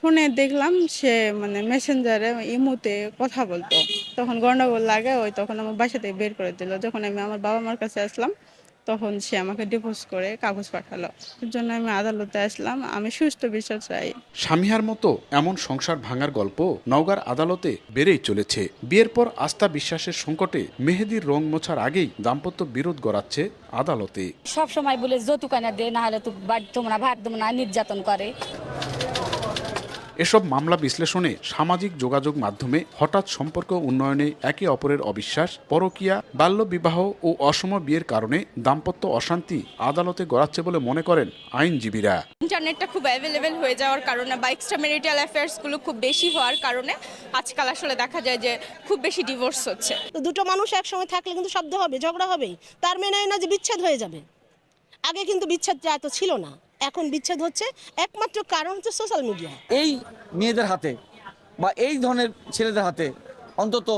ফোনে দেখলাম সে মানে মেসেঞ্জারে ইমোতে কথা বলতো, তখন গন্ডগোল লাগে, তখন আমার বাসা থেকে বের করে দিল। যখন আমি আমার বাবা মার কাছে আসলাম তখন সে আমাকে ডিভোর্স করে কাগজ পাঠালো। এর জন্য আমি আদালতে আসলাম, আমি সুষ্ঠু বিচার চাই। স্বামীহার মতো এমন সংসার ভাঙার গল্প নওগাঁর আদালতে বেড়েই চলেছে। বিয়ের পর আস্থা বিশ্বাসের সংকটে মেহেদির রং মোছার আগেই দাম্পত্য বিরোধ গড়াচ্ছে আদালতে। সব সময় বলে যৌতুক আনা দে, না হলে তো বাড়ি তোমরা ভাত দেবো না, নির্যাতন করে। এসব মামলা বিশ্লেষণে সামাজিক যোগাযোগ মাধ্যমে হঠাৎ সম্পর্ক উন্নয়নে একে অপরের অবিশ্বাস, পরকীয়া, বাল্যবিবাহ ও অসম বিয়ের কারণে দাম্পত্য অশান্তি আদালতে গড়াচ্ছে বলে মনে করেন আইনজীবীরা। ইন্টারনেটটা খুব অ্যাভেলেবেল হয়ে যাওয়ার কারণে বা এক্সট্রা ম্যারিটাল অ্যাফেয়ার্সগুলো খুব বেশি হওয়ার কারণে আজকাল আসলে দেখা যায় যে খুব বেশি ডিভোর্স হচ্ছে। তো দুটো মানুষ একসঙ্গে থাকলে কিন্তু শব্দ হবে, ঝগড়া হবেই, তার মানে না যে বিচ্ছেদ হয়ে যাবে। আগে কিন্তু বিচ্ছেদটা এত ছিল না, এখন বিচ্ছেদ হচ্ছে। একমাত্র কারণ হচ্ছে সোশ্যাল মিডিয়া। এই মেয়েদের হাতে বা এই ধরনের ছেলেদের হাতে অন্তত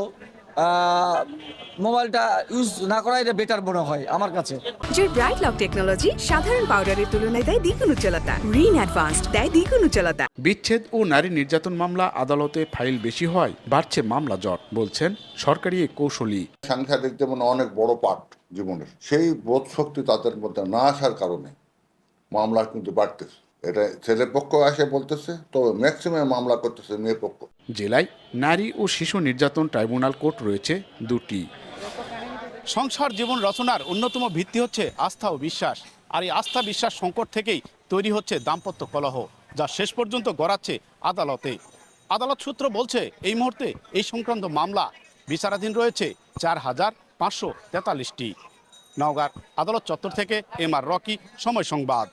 মোবাইলটা ইউজ না করাই বেটার মনে হয় আমার কাছে। যে ব্রাইট লক টেকনোলজি সাধারণ পাউডারের তুলনায় দেয় দ্বিগুণ উজ্জ্বলতা, রিন অ্যাডভান্সড দেয় দ্বিগুণ উজ্জ্বলতা। বিচ্ছেদ ও নারী নির্যাতন মামলা আদালতে ফাইল বেশি হয় বাড়ছে মামলা জট, বলছেন সরকারি এক কৌশলী। সাংসারিক যেমন অনেক বড় পার্ট জীবনের, সেই বোধ শক্তি তাদের মধ্যে না আসার কারণে মামলা কিন্তু বাড়তেছে। এটা ছেলে পক্ষ আসে বলতেছে, তবে ম্যাক্সিমাম মামলা করতেছে মেয়ে পক্ষ। জেলায় নারী ও শিশু নির্যাতন ট্রাইব্যুনাল কোর্ট রয়েছে দুটি। সংসার জীবন রচনার অন্যতম ভিত্তি হচ্ছে আস্থা ও বিশ্বাস, আর এই আস্থা বিশ্বাস সংকট থেকেই তৈরি হচ্ছে দাম্পত্য কলহ, যা শেষ পর্যন্ত গড়াচ্ছে আদালতে। আদালত সূত্র বলছে এই মুহূর্তে এই সংক্রান্ত মামলা বিচারাধীন রয়েছে 4543টি। নওগাঁর আদালত চত্বর থেকে এম আর রকি, সময় সংবাদ।